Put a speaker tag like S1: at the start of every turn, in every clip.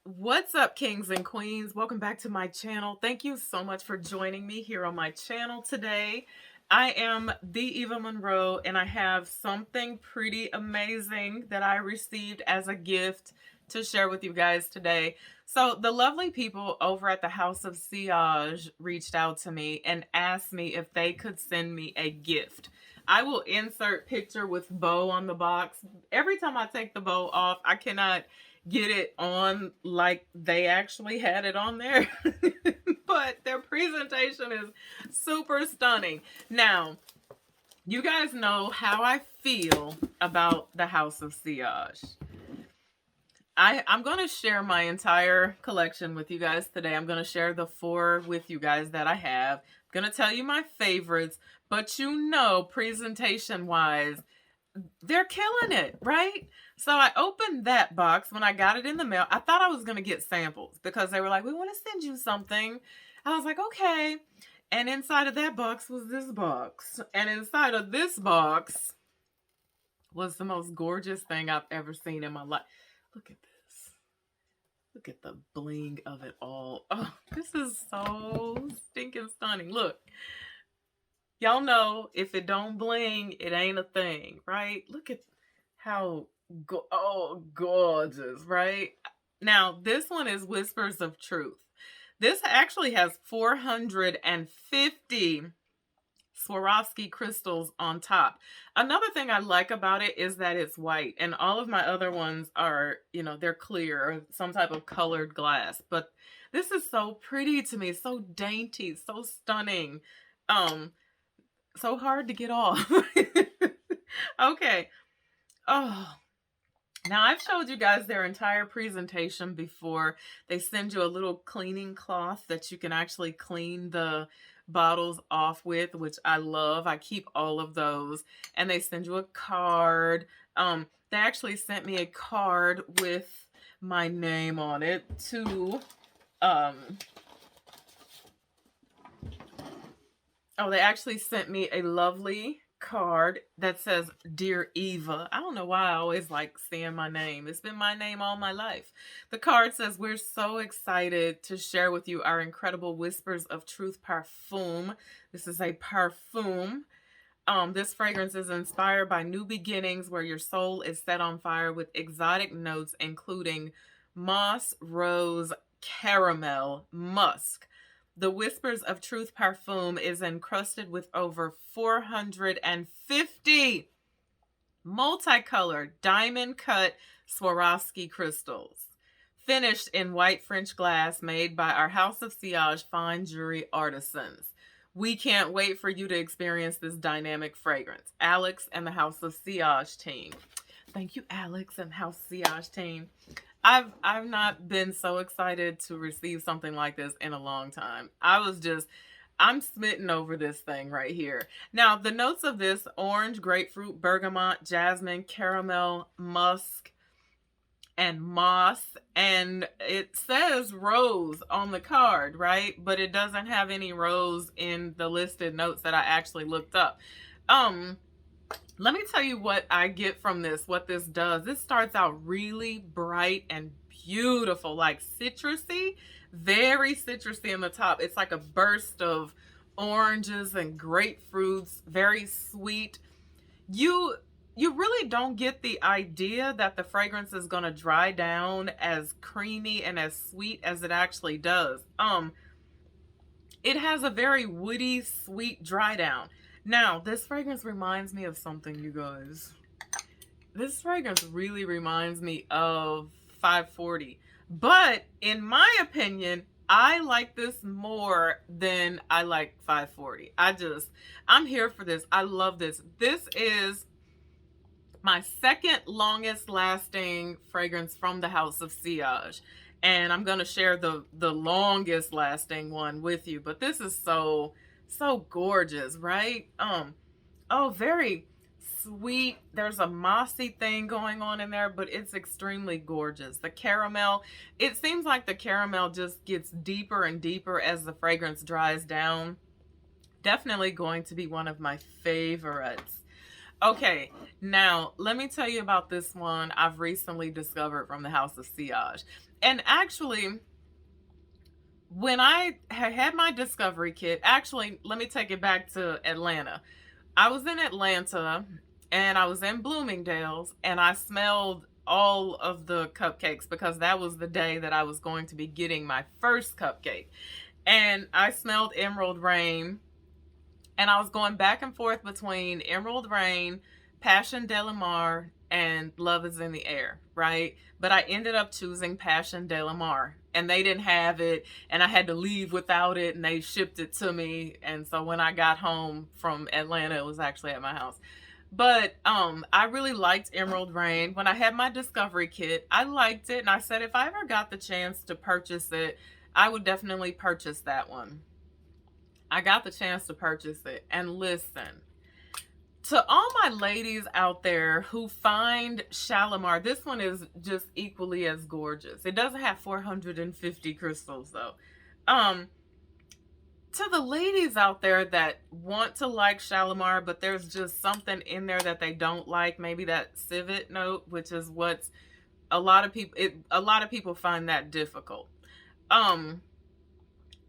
S1: What's up, kings and queens? Welcome back to my channel. Thank you so much for joining me here on my channel today. I am the Eva Monroe, and I have something pretty amazing that I received as a gift to share with you guys today. So the lovely people over at the House of Sillage reached out to me and asked me if they could send me a gift. I will insert picture with bow on the box. Every time I take the bow off, I cannot get it on like they actually had it on there. But their presentation is super stunning. Now, you guys know how I feel about the House of Sillage. I'm going to share my entire collection with you guys today. I'm going to share the 4 with you guys that I have. I'm going to tell you my favorites, but presentation wise, they're killing it, right? So I opened that box when I got it in the mail. I thought I was going to get samples because they were like, we want to send you something. I was like, okay. And inside of that box was this box. And inside of this box was the most gorgeous thing I've ever seen in my life. Look at this. Look at the bling of it all. Oh, this is so stinking stunning. Look. Y'all know if it don't bling, it ain't a thing, right? Look at how gorgeous, right? Now, this one is Whispers of Truth. This actually has 450 Swarovski crystals on top. Another thing I like about it is that it's white, and all of my other ones are, they're clear or some type of colored glass. But this is so pretty to me, so dainty, so stunning. So hard to get off. Okay. Oh, now I've showed you guys their entire presentation before. They send you a little cleaning cloth that you can actually clean the bottles off with, which I love. I keep all of those. And they send you a card. They actually sent me a card with my name on it to they actually sent me a lovely card that says, Dear Eva. I don't know why I always like seeing my name. It's been my name all my life. The card says, we're so excited to share with you our incredible Whispers of Truth perfume. This is a perfume. This fragrance is inspired by new beginnings where your soul is set on fire with exotic notes, including moss, rose, caramel, musk. The Whispers of Truth perfume is encrusted with over 450 multicolored diamond-cut Swarovski crystals, finished in white French glass made by our House of Sillage fine jewelry artisans. We can't wait for you to experience this dynamic fragrance. Alex and the House of Sillage team. Thank you, Alex and House Sillage team. I've not been so excited to receive something like this in a long time. I'm smitten over this thing right here. Now, the notes of this: orange, grapefruit, bergamot, jasmine, caramel, musk, and moss. And it says rose on the card, right? But it doesn't have any rose in the listed notes that I actually looked up. Let me tell you what I get from this, what this does. This starts out really bright and beautiful, like citrusy, very citrusy in the top. It's like a burst of oranges and grapefruits, very sweet. You really don't get the idea that the fragrance is going to dry down as creamy and as sweet as it actually does. It has a very woody, sweet dry down. Now, this fragrance reminds me of something, you guys. This fragrance really reminds me of 540. But in my opinion, I like this more than I like 540. I'm here for this. I love this. This is my second longest lasting fragrance from the House of Sillage. And I'm going to share the longest lasting one with you. But this is so gorgeous, right? Very sweet. There's a mossy thing going on in there, but it's extremely gorgeous. The caramel, it seems like the caramel just gets deeper and deeper as the fragrance dries down. Definitely going to be one of my favorites. Okay, now let me tell you about this one I've recently discovered from the House of Sillage. And actually, when I had my discovery kit, actually, let me take it back to Atlanta. I was in Atlanta and I was in Bloomingdale's and I smelled all of the cupcakes because that was the day that I was going to be getting my first cupcake. And I smelled Emerald Rain, and I was going back and forth between Emerald Rain, Passion de la Mar, and Love is in the Air, right? But I ended up choosing Passion de la Mar, and they didn't have it, and I had to leave without it, and they shipped it to me. And so when I got home from Atlanta, it was actually at my house. But I really liked Emerald Rain. When I had my discovery kit, I liked it, and I said if I ever got the chance to purchase it, I would definitely purchase that one. I got the chance to purchase it. And listen, to all my ladies out there who find Shalimar, this one is just equally as gorgeous. It doesn't have 450 crystals though. Um, to the ladies out there that want to like Shalimar, but there's just something in there that they don't like, maybe that civet note, which is what's a lot of people find that difficult. Um,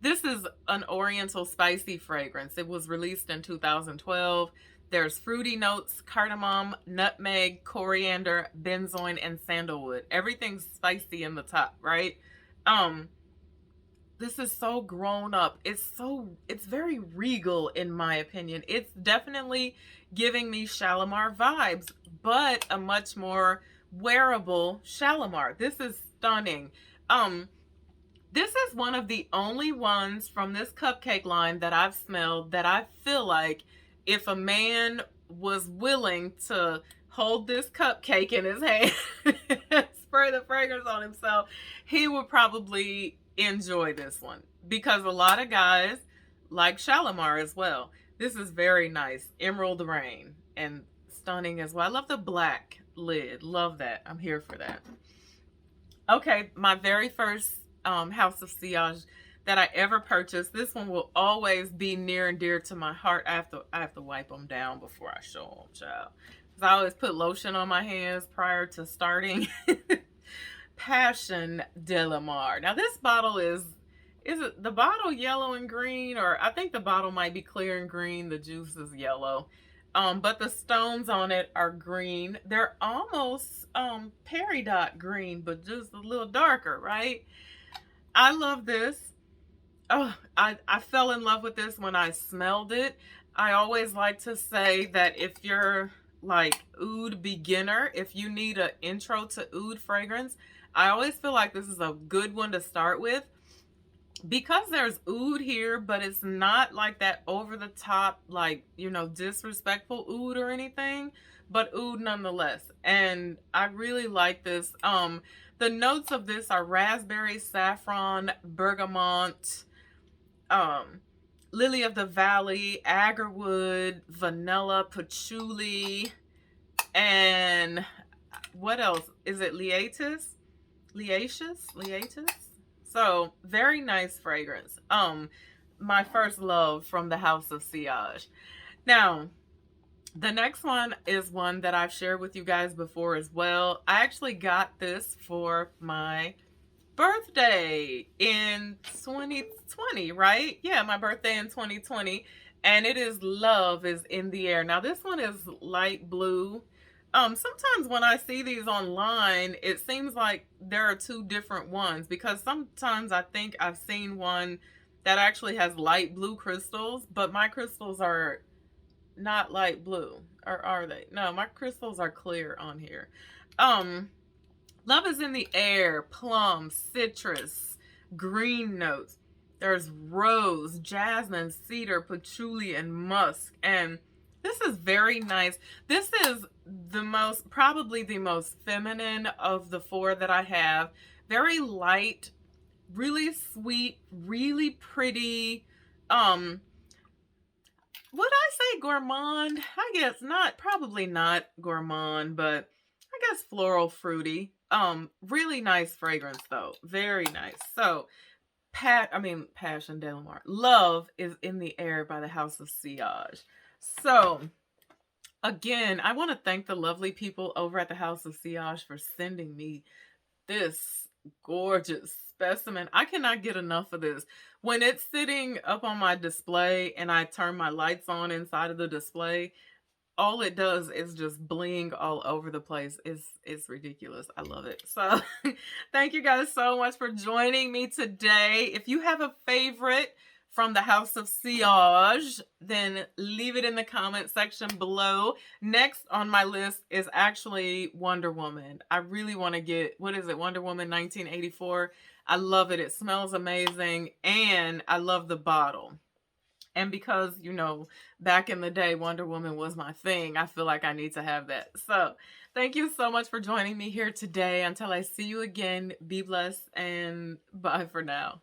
S1: this is an Oriental spicy fragrance. It was released in 2012. There's fruity notes, cardamom, nutmeg, coriander, benzoin, and sandalwood. Everything's spicy in the top, right? Um, this is so grown up. It's very regal in my opinion. It's definitely giving me Shalimar vibes, but a much more wearable Shalimar. This is stunning. Um, this is one of the only ones from this cupcake line that I've smelled that I feel like if a man was willing to hold this cupcake in his hand and spray the fragrance on himself, he would probably enjoy this one because a lot of guys like Shalimar as well. This is very nice. Emerald Rain, and stunning as well. I love the black lid. Love that. I'm here for that. Okay, my very first House of Sillage that I ever purchased. This one will always be near and dear to my heart. I have to wipe them down before I show them, child. Because I always put lotion on my hands prior to starting. Passion de la Mar. Now this bottle is it the bottle yellow and green, or I think the bottle might be clear and green. The juice is yellow. But the stones on it are green. They're almost peridot green, but just a little darker, right? I love this. Oh, I fell in love with this when I smelled it. I always like to say that if you're like oud beginner, if you need an intro to oud fragrance, I always feel like this is a good one to start with because there's oud here, but it's not like that over the top, like, you know, disrespectful oud or anything, but oud nonetheless. And I really like this. The notes of this are raspberry, saffron, bergamot, um, lily of the valley, agarwood, vanilla, patchouli, and what else? Is it liatis? Liatis? So, very nice fragrance. My first love from the House of Sillage. Now, the next one is one that I've shared with you guys before as well. I actually got this for my birthday in 2020, right? Yeah, my birthday in 2020. And it is Love is in the Air. Now, this one is light blue. Sometimes when I see these online, it seems like there are two different ones because sometimes I think I've seen one that actually has light blue crystals, but my crystals are not light blue, or are they? No, my crystals are clear on here. Love is in the Air, plum, citrus, green notes. There's rose, jasmine, cedar, patchouli, and musk. And this is very nice. This is probably the most feminine of the four that I have. Very light, really sweet, really pretty. Would I say gourmand? I guess not. Probably not gourmand, but I guess floral fruity. Really nice fragrance though. Very nice. So, Passion de la Mar. Love is in the Air by the House of Sillage. So, Again, I want to thank the lovely people over at the House of Sillage for sending me this gorgeous specimen. I cannot get enough of this. When it's sitting up on my display and I turn my lights on inside of the display, all it does is just bling all over the place. It's ridiculous. I love it. So thank you guys so much for joining me today. If you have a favorite from the House of Sillage, then leave it in the comment section below. Next on my list is actually Wonder Woman. I really want to get, what is it, Wonder Woman 1984. I love it. It smells amazing, and I love the bottle. And because, you know, back in the day, Wonder Woman was my thing, I feel like I need to have that. So thank you so much for joining me here today. Until I see you again, be blessed and bye for now.